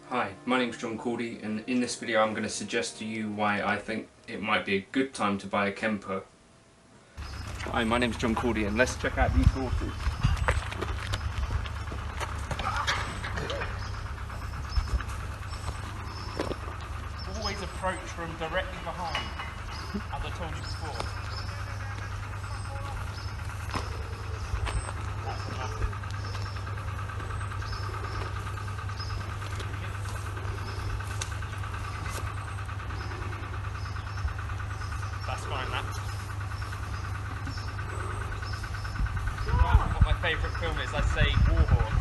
Hi, my name's John Cordy, and in this video I'm going to suggest to you why I think it might be a good time to buy a Kemper. Hi, my name's John Cordy, and let's check out these horses. Always approach from directly behind, as I told you before. That's enough. That's fine, that. What my favourite film is, I'd say Warhorse.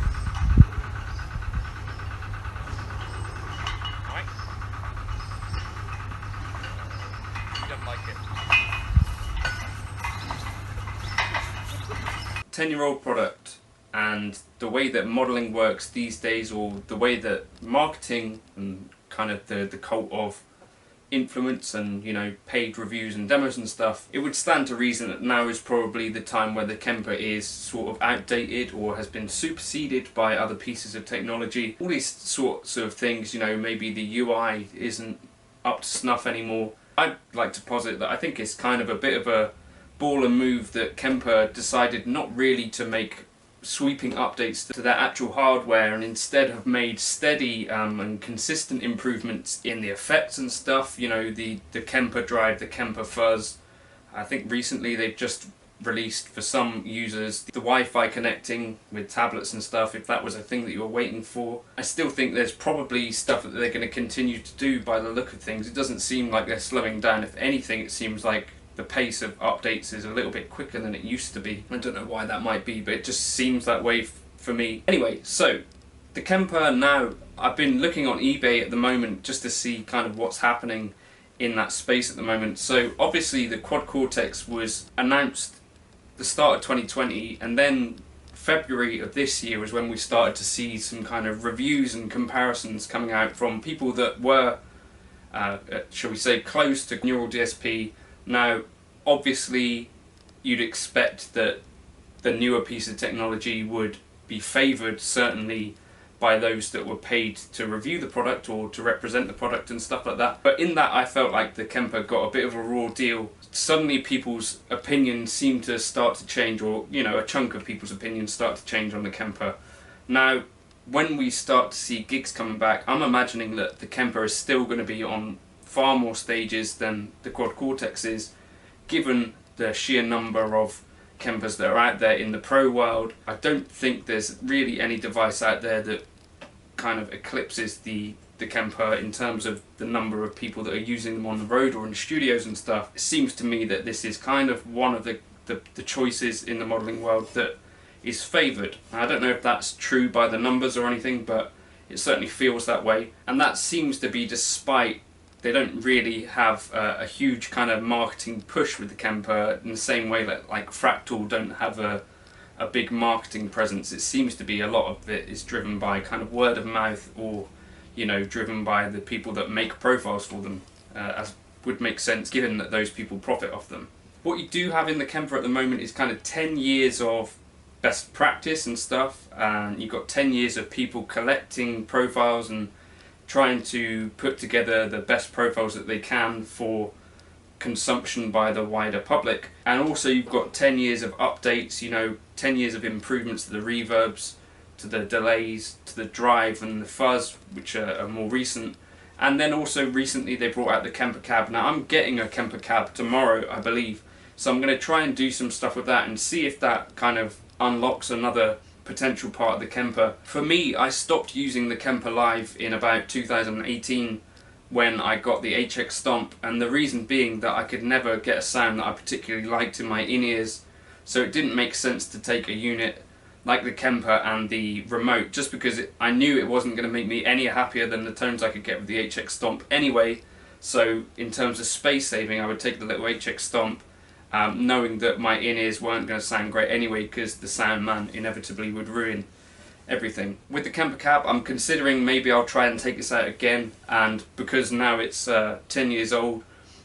Right? You don't like it. 10-year-old product, and the way that modelling works these days, or the way that marketing and kind of the cult of influence and, you know, paid reviews and demos and stuff, it would stand to reason that now is probably the time where the Kemper is sort of outdated or has been superseded by other pieces of technology. All these sorts of things, you know, maybe the UI isn't up to snuff anymore. I'd like to posit that I think it's kind of a bit of a baller move that Kemper decided not really to make sweeping updates to their actual hardware, and instead have made steady and consistent improvements in the effects and stuff. You know, the Kemper drive, the Kemper fuzz. I think recently they've just released for some users the Wi-Fi connecting with tablets and stuff, if that was a thing that you were waiting for. I still think there's probably stuff that they're going to continue to do by the look of things. It doesn't seem like they're slowing down. If anything, it seems like the pace of updates is a little bit quicker than it used to be. I don't know why that might be, but it just seems that way for me. Anyway, so the Kemper now, I've been looking on eBay at the moment just to see kind of what's happening in that space at the moment. So obviously the Quad Cortex was announced the start of 2020, and then February of this year was when we started to see some kind of reviews and comparisons coming out from people that were, shall we say, close to neural DSP. Now, obviously, you'd expect that the newer piece of technology would be favoured, certainly, by those that were paid to review the product or to represent the product and stuff like that. But in that, I felt like the Kemper got a bit of a raw deal. Suddenly, people's opinions seem to start to change, or, you know, a chunk of people's opinions start to change on the Kemper. Now, when we start to see gigs coming back, I'm imagining that the Kemper is still going to be on far more stages than the Quad Cortex is, given the sheer number of Kempers that are out there in the pro world. I don't think there's really any device out there that kind of eclipses the Kemper in terms of the number of people that are using them on the road or in studios and stuff. It seems to me that this is kind of one of the choices in the modelling world that is favoured. I don't know if that's true by the numbers or anything, but it certainly feels that way, and that seems to be despite they don't really have a huge kind of marketing push with the Kemper in the same way that like Fractal don't have a big marketing presence. It seems to be a lot of it is driven by kind of word of mouth, or, you know, driven by the people that make profiles for them, as would make sense given that those people profit off them. What you do have in the Kemper at the moment is kind of 10 years of best practice and stuff, and you've got 10 years of people collecting profiles and trying to put together the best profiles that they can for consumption by the wider public. And also you've got 10 years of updates, you know, 10 years of improvements to the reverbs, to the delays, to the drive and the fuzz, which are more recent. And then also recently they brought out the Kemper cab. Now I'm getting a Kemper cab tomorrow, I believe, so I'm going to try and do some stuff with that and see if that kind of unlocks another potential part of the Kemper. For me, I stopped using the Kemper Live in about 2018 when I got the HX Stomp, and the reason being that I could never get a sound that I particularly liked in my in-ears, so it didn't make sense to take a unit like the Kemper and the remote, just because I knew it wasn't going to make me any happier than the tones I could get with the HX Stomp anyway. So in terms of space saving, I would take the little HX Stomp, knowing that my in-ears weren't going to sound great anyway, because the sound man inevitably would ruin everything. With the Kemper cab, I'm considering maybe I'll try and take this out again, and because now it's 10 years old,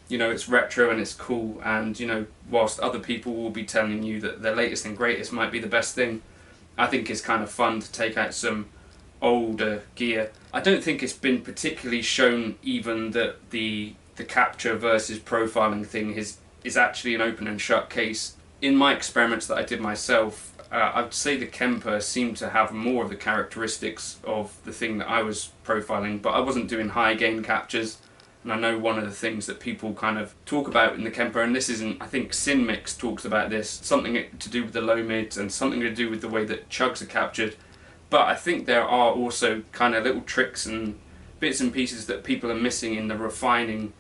you know, it's retro and it's cool, and you know, whilst other people will be telling you that the latest and greatest might be the best thing, I think it's kind of fun to take out some older gear. I don't think it's been particularly shown even that the capture versus profiling thing is actually an open and shut case. In my experiments that I did myself, I'd say the Kemper seemed to have more of the characteristics of the thing that I was profiling, but I wasn't doing high gain captures. And I know one of the things that people kind of talk about in the Kemper, and this isn't, I think Synmix talks about this, something to do with the low mids and something to do with the way that chugs are captured. But I think there are also kind of little tricks and bits and pieces that people are missing in the refining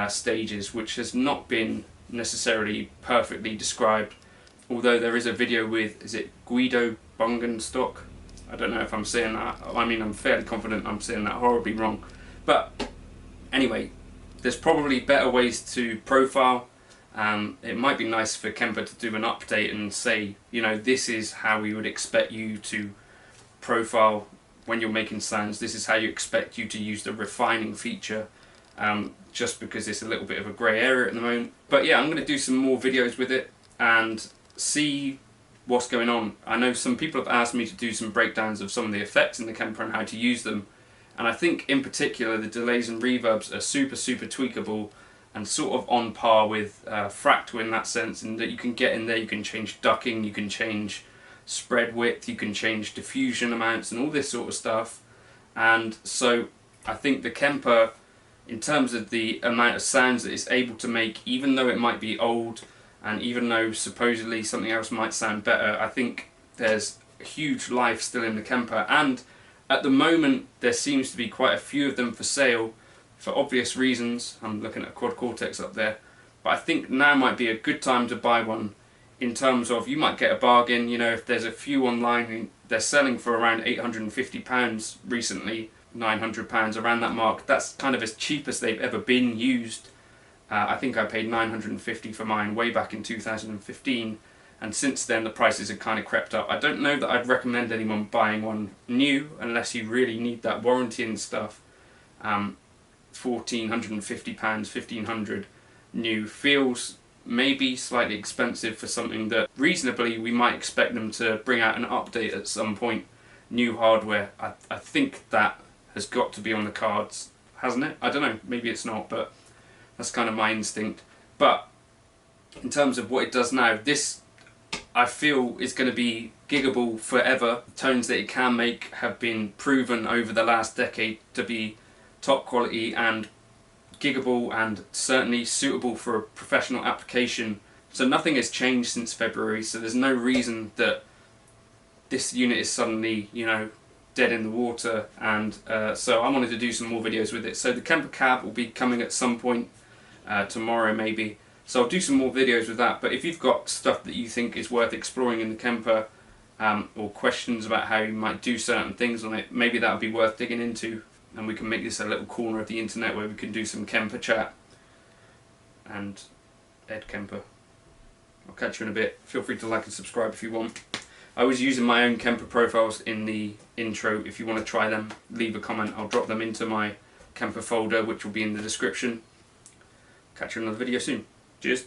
stages, which has not been necessarily perfectly described. Although there is a video with, is it Guido Bungenstock? I don't know if I'm saying that. I mean, I'm fairly confident I'm saying that horribly wrong. But anyway, there's probably better ways to profile. It might be nice for Kemper to do an update and say, you know, this is how we would expect you to profile when you're making sounds. This is how you expect you to use the refining feature. Just because it's a little bit of a grey area at the moment. But yeah, I'm going to do some more videos with it and see what's going on. I know some people have asked me to do some breakdowns of some of the effects in the Kemper and how to use them, and I think in particular the delays and reverbs are super tweakable and sort of on par with Fractal in that sense, in that you can get in there, you can change ducking, you can change spread width, you can change diffusion amounts and all this sort of stuff. And so I think the Kemper, in terms of the amount of sounds that it's able to make, even though it might be old, and even though supposedly something else might sound better, I think there's a huge life still in the Kemper. And at the moment there seems to be quite a few of them for sale for obvious reasons. I'm looking at a Quad Cortex up there, but I think now might be a good time to buy one, in terms of you might get a bargain. You know, if there's a few online, they're selling for around £850 recently, £900, around that mark. That's kind of as cheap as they've ever been used. I think I paid £950 for mine way back in 2015, and since then the prices have kind of crept up. I don't know that I'd recommend anyone buying one new unless you really need that warranty and stuff. £1,450, £1,500 new feels maybe slightly expensive for something that reasonably we might expect them to bring out an update at some point, new hardware. I think that has got to be on the cards, hasn't it? I don't know, maybe it's not, but that's kind of my instinct. But in terms of what it does now, this I feel is going to be giggable forever. The tones that it can make have been proven over the last decade to be top quality and giggable, and certainly suitable for a professional application. So nothing has changed since February, so there's no reason that this unit is suddenly, you know, dead in the water. And so I wanted to do some more videos with it. So the Kemper cab will be coming at some point tomorrow maybe, so I'll do some more videos with that. But if you've got stuff that you think is worth exploring in the Kemper, or questions about how you might do certain things on it, maybe that would be worth digging into, and we can make this a little corner of the internet where we can do some Kemper chat. And Ed Kemper, I'll catch you in a bit. Feel free to like and subscribe if you want. I was using my own Kemper profiles in the intro. If you want to try them, leave a comment. I'll drop them into my Kemper folder, which will be in the description. Catch you in another video soon. Cheers.